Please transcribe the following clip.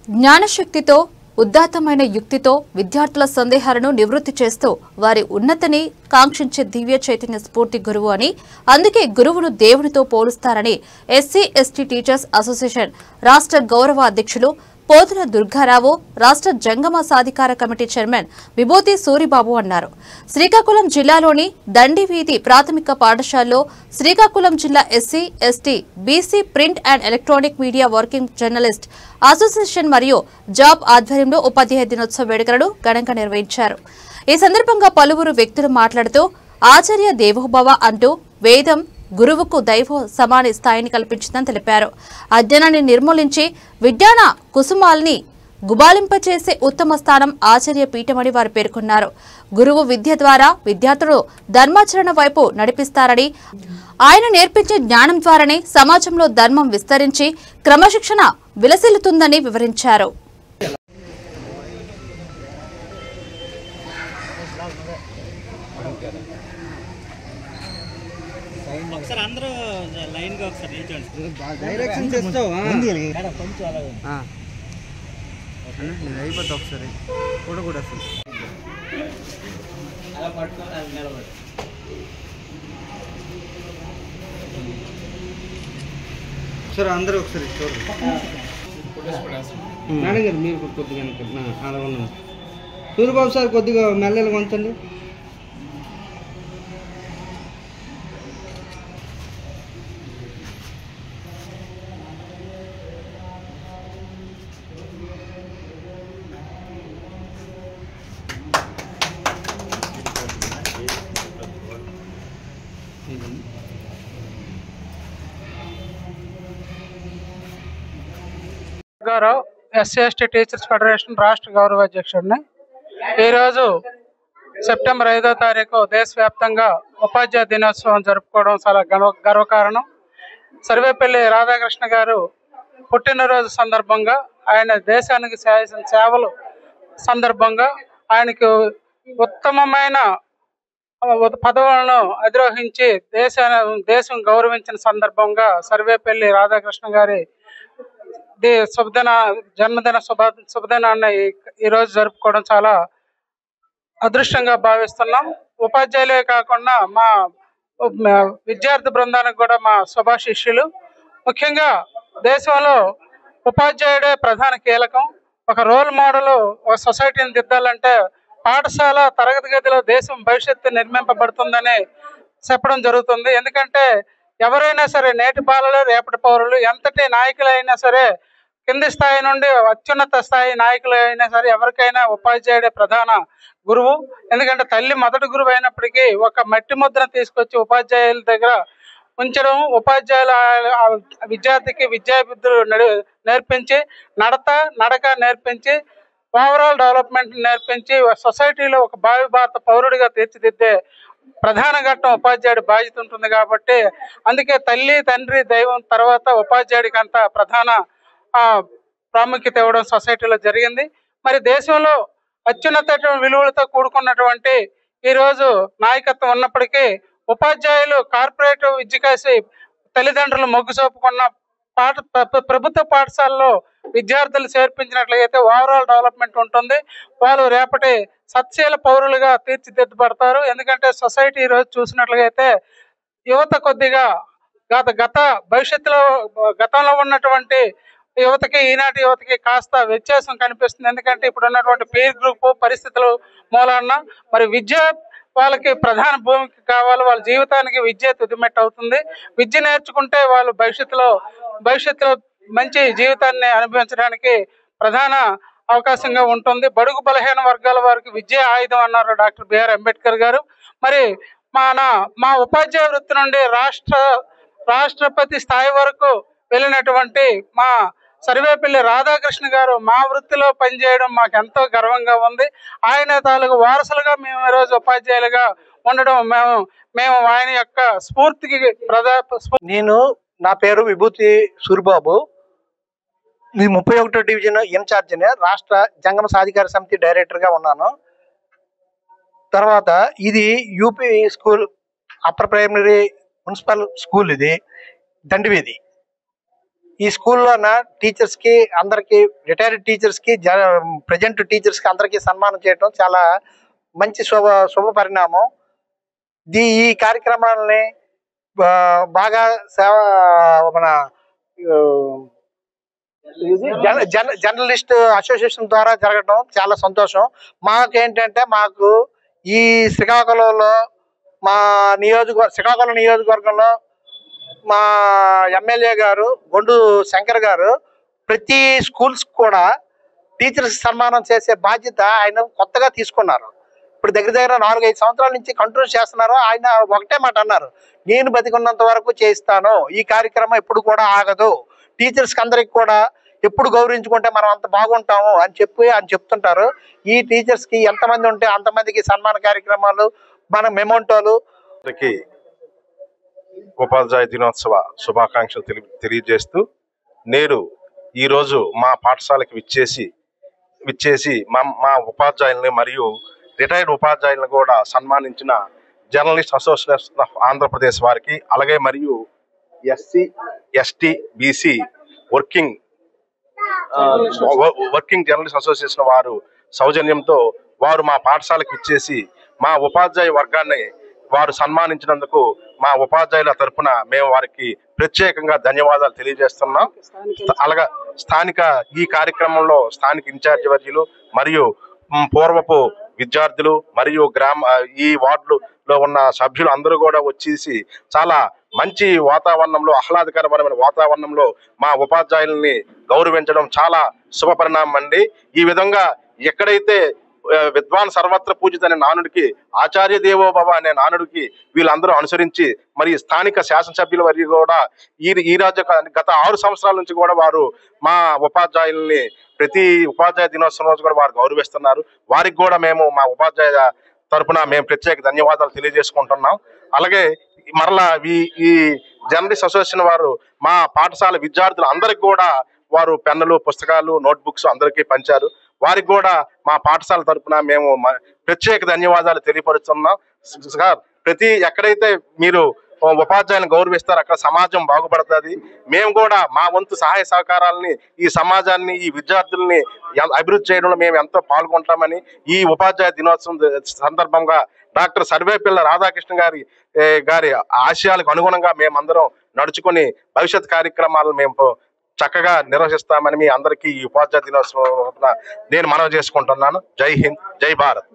జ్ఞానశక్తితో ఉదాత్తమైన యుక్తితో విద్యార్థుల సందేహాలను నివృత్తి చేస్తూ వారి ఉన్నతిని కాంక్షించే దివ్య చైతన్య స్ఫూర్తి గురువు అని, అందుకే గురువును దేవునితో పోలుస్తారని ఎస్సీ ఎస్టీ టీచర్స్ అసోసియేషన్ రాష్ట్ర గౌరవ అధ్యక్షులు పోతుల దుర్గారావు, రాష్ట్ర జంగమ సాధికార కమిటీ చైర్మన్ విభూతి సూరిబాబు అన్నారు. శ్రీకాకుళం జిల్లాలోని దండివీధి ప్రాథమిక పాఠశాలలో శ్రీకాకుళం జిల్లా SC ST BC print and electronic media working journalist association మరియు జాబ్ ఆధ్వర్యంలో ఉపాధ్యాయ దినోత్సవ వేడుకలను ఘనంగా నిర్వహించారు. ఈ సందర్భంగా పలువురు వ్యక్తులు మాట్లాడుతూ ఆచార్య దేవోభవ అంటూ వేదం గురువుకు దైవ సమాన స్థాయిని కల్పించిందని తెలిపారు. అజ్ఞానాన్ని నిర్మూలించి విజ్ఞాన కుసుమాల్ని గుబాలింపచేసే ఉత్తమ స్థానం ఆచార్య పీఠమని వారు పేర్కొన్నారు. గురువు విద్య ద్వారా విద్యార్థులు ధర్మాచరణ వైపు నడిపిస్తారని, ఆయన నేర్పించే జ్ఞానం ద్వారానే సమాజంలో ధర్మం విస్తరించి క్రమశిక్షణ విలసిల్లుతుందని వివరించారు. ఒకసారి అందరూ లైన్ గా ఒకసారి నిల్చోండి. డైరెక్షన్ చేస్తావా కొంచెం అలాగే అయిపోతుంది. ఒకసారి కూడా అసలు అలా పట్టుకొని అది నిలబడి ఒకసారి అందరూ ఒకసారి చూడండి. మేడం గారు మీరు కొద్దిగా అలా ఉన్నాను. సూర్యబాబు సార్ కొద్దిగా మెల్లలు కొంచండి. గారు ఎస్సీ ఎస్టీ టీచర్స్ ఫెడరేషన్ రాష్ట్ర గౌరవ అధ్యక్షుడిని. ఈరోజు సెప్టెంబర్ 5వ తారీఖు దేశవ్యాప్తంగా ఉపాధ్యాయ దినోత్సవం జరుపుకోవడం చాలా గర్వకారణం. సర్వేపల్లి రాధాకృష్ణ గారు పుట్టినరోజు సందర్భంగా, ఆయన దేశానికి చేసిన సేవలు సందర్భంగా, ఆయనకు ఉత్తమమైన పదవులను అధిరోహించి దేశం గౌరవించిన సందర్భంగా సర్వేపల్లి రాధాకృష్ణ గారి జన్మదిన శుభదినాన్ని ఈరోజు జరుపుకోవడం చాలా అదృష్టంగా భావిస్తున్నాం. ఉపాధ్యాయులే కాకుండా మా విద్యార్థి బృందానికి కూడా మా శుభాశిష్యులు. ముఖ్యంగా దేశంలో ఉపాధ్యాయుడే ప్రధాన కీలకం. ఒక రోల్ మోడల్ ఒక సొసైటీని దిద్దాలంటే పాఠశాల తరగతి గదిలో దేశం భవిష్యత్తు నిర్మింపబడుతుందని చెప్పడం జరుగుతుంది. ఎందుకంటే ఎవరైనా సరే నేటి బాలలు రేపటి పౌరులు, ఎంతటి నాయకులైనా సరే, కింది స్థాయి నుండి అత్యున్నత స్థాయి నాయకులు అయినా సరే, ఎవరికైనా ఉపాధ్యాయుడే ప్రధాన గురువు. ఎందుకంటే తల్లి మొదటి గురువు అయినప్పటికీ ఒక మట్టి ముద్రను తీసుకొచ్చి ఉపాధ్యాయుల దగ్గర ఉంచడం, ఉపాధ్యాయుల విద్యార్థికి విద్యాబుద్ధులు నేర్పించి నడక నేర్పించి ఓవరాల్ డెవలప్మెంట్ నేర్పించి సొసైటీలో ఒక భావి భారత పౌరుడిగా తీర్చిదిద్దే ప్రధాన ఘట్టం ఉపాధ్యాయుడి బాధ్యత ఉంటుంది. కాబట్టి అందుకే తల్లి తండ్రి దైవం తర్వాత ఉపాధ్యాయుడికి అంత ప్రధాన ప్రాముఖ్యత ఇవ్వడం సొసైటీలో జరిగింది. మరి దేశంలో అత్యున్నత విలువలతో కూడుకున్నటువంటి ఈరోజు నాయకత్వం ఉన్నప్పటికీ ఉపాధ్యాయులు కార్పొరేట్ విద్యకేసి తల్లిదండ్రులు మొగ్గు చూపుకున్న ప్రభుత్వ పాఠశాలలో విద్యార్థులు చేర్పించినట్లయితే ఓవరాల్ డెవలప్మెంట్ ఉంటుంది. వాళ్ళు రేపటి సత్శీల పౌరులుగా తీర్చిదిద్దబడతారు. ఎందుకంటే సొసైటీ ఈరోజు చూసినట్లయితే యువత కొద్దిగా గతంలో ఉన్నటువంటి యువతకి ఈనాటి యువతకి కాస్త వ్యత్యాసం కనిపిస్తుంది. ఎందుకంటే ఇప్పుడు ఉన్నటువంటి పీర్ గ్రూప్ పరిస్థితులు మూలాన మరి విద్య వాళ్ళకి ప్రధాన భూమికి కావాలి. వాళ్ళ జీవితానికి విద్య తుదిమెట్టు అవుతుంది. విద్య నేర్చుకుంటే వాళ్ళు భవిష్యత్తులో మంచి జీవితాన్ని అనుభవించడానికి ప్రధాన అవకాశంగా ఉంటుంది. బడుగు బలహీన వర్గాల వారికి విద్య ఆయుధం అన్నారు డాక్టర్ బిఆర్ అంబేద్కర్ గారు. మరి మా ఉపాధ్యాయ వృత్తి నుండి రాష్ట్రపతి స్థాయి వరకు వెళ్ళినటువంటి మా సర్వేపల్లి రాధాకృష్ణ గారు మా వృత్తిలో పనిచేయడం మాకు ఎంతో గర్వంగా ఉంది. ఆయన తాలూకు వారసులుగా మేము ఈరోజు ఉపాధ్యాయులుగా ఉండడం మేము ఆయన యొక్క స్ఫూర్తికి నా పేరు విభూతి సూరిబాబు. ఇది 31వ డివిజన్ ఇన్ఛార్జిని, రాష్ట్ర జంగమ సాధికార సమితి డైరెక్టర్గా ఉన్నాను. తర్వాత ఇది UP school upper primary municipal school, ఇది దండివీధి. ఈ స్కూల్లోన టీచర్స్కి అందరికి, రిటైర్డ్ టీచర్స్కి, ప్రజెంట్ టీచర్స్కి అందరికీ సన్మానం చేయడం చాలా మంచి శుభ పరిణామం. ఈ కార్యక్రమాలని బాగా మన జర్నలిస్ట్ అసోసియేషన్ ద్వారా జరగడం చాలా సంతోషం. మాకేంటంటే మాకు ఈ శ్రీకాకుళంలో మా శ్రీకాకుళం నియోజకవర్గంలో మా ఎమ్మెల్యే గారు గొండు శంకర్ గారు ప్రతి స్కూల్స్ కూడా టీచర్స్ సన్మానం చేసే బాధ్యత ఆయన కొత్తగా తీసుకున్నారు. ఇప్పుడు దగ్గర 4-5 సంవత్సరాల నుంచి కంట్రోల్ చేస్తున్నారు. ఆయన ఒకటే మాట అన్నారు, నేను బతికున్నంత వరకు చేయిస్తాను, ఈ కార్యక్రమం ఎప్పుడు కూడా ఆగదు, టీచర్స్కి అందరికి కూడా ఎప్పుడు గౌరవించుకుంటే మనం అంత బాగుంటాము అని చెప్తుంటారు. ఈ టీచర్స్కి ఎంతమంది ఉంటే అంతమందికి సన్మాన కార్యక్రమాలు, మన మెమోంటోలు. ఉపాధ్యాయ దినోత్సవ శుభాకాంక్షలు తెలియజేస్తూ, నేను ఈరోజు మా పాఠశాలకి విచ్చేసి మా ఉపాధ్యాయుల్ని మరియు రిటైర్డ్ ఉపాధ్యాయులను కూడా సన్మానించిన జర్నలిస్ట్ అసోసియేషన్ ఆఫ్ ఆంధ్రప్రదేశ్ వారికి, అలాగే మరియు SC, ST, BC working journalist association వారు సౌజన్యంతో వారు మా పాఠశాలకు ఇచ్చేసి మా ఉపాధ్యాయ వర్గాన్ని వారు సన్మానించినందుకు మా ఉపాధ్యాయుల తరఫున మేము వారికి ప్రత్యేకంగా ధన్యవాదాలు తెలియజేస్తున్నాం. అలాగే స్థానిక ఈ కార్యక్రమంలో స్థానిక ఇన్ఛార్జి వర్యులు మరియు పూర్వపు విద్యార్థులు మరియు ఈ వార్డులో ఉన్న సభ్యులు అందరూ కూడా వచ్చేసి చాలా మంచి వాతావరణంలో, ఆహ్లాదకరమైన వాతావరణంలో మా ఉపాధ్యాయుల్ని గౌరవించడం చాలా శుభ పరిణామం అండి. ఈ విధంగా ఎక్కడైతే విద్వాన్ సర్వత్ర పూజిత అనే నానుడికి, ఆచార్య దేవో భవ అనే నానుడికి వీళ్ళందరూ అనుసరించి మరి స్థానిక శాసనసభ్యుల వరకు కూడా ఈ రాజ్య గత 6 సంవత్సరాల నుంచి కూడా వారు మా ఉపాధ్యాయుల్ని ప్రతి ఉపాధ్యాయ దినోత్సవం రోజు కూడా వారు గౌరవిస్తున్నారు. వారికి కూడా మేము మా ఉపాధ్యాయ తరఫున మేము ప్రత్యేక ధన్యవాదాలు తెలియజేసుకుంటున్నాం. అలాగే మరలా ఈ జర్నలిస్ట్ అసోసియేషన్ వారు మా పాఠశాల విద్యార్థులు అందరికి కూడా వారు పెన్నులు, పుస్తకాలు, నోట్బుక్స్ అందరికీ పంచారు. వారికి కూడా మా పాఠశాల తరఫున మేము ప్రత్యేక ధన్యవాదాలు తెలియపరుస్తున్నాం. సార్, ఎక్కడైతే మీరు ఉపాధ్యాయులను గౌరవిస్తారు అక్కడ సమాజం బాగుపడుతుంది. మేము కూడా మా వంతు సహాయ సహకారాలని ఈ సమాజాన్ని, ఈ విద్యార్థుల్ని అభివృద్ధి చేయడంలో మేము ఎంతో పాల్గొంటామని ఈ ఉపాధ్యాయ దినోత్సవం సందర్భంగా డాక్టర్ సర్వేపల్లి రాధాకృష్ణ గారి ఆశయాలకు అనుగుణంగా మేమందరం నడుచుకొని భవిష్యత్ కార్యక్రమాలను మేము చక్కగా నిర్వహిస్తామని మీ అందరికీ ఈ ఉపాధ్యాయ దినోత్సవం నేను మనవి చేసుకుంటున్నాను. జై హింద్, జై భారత్.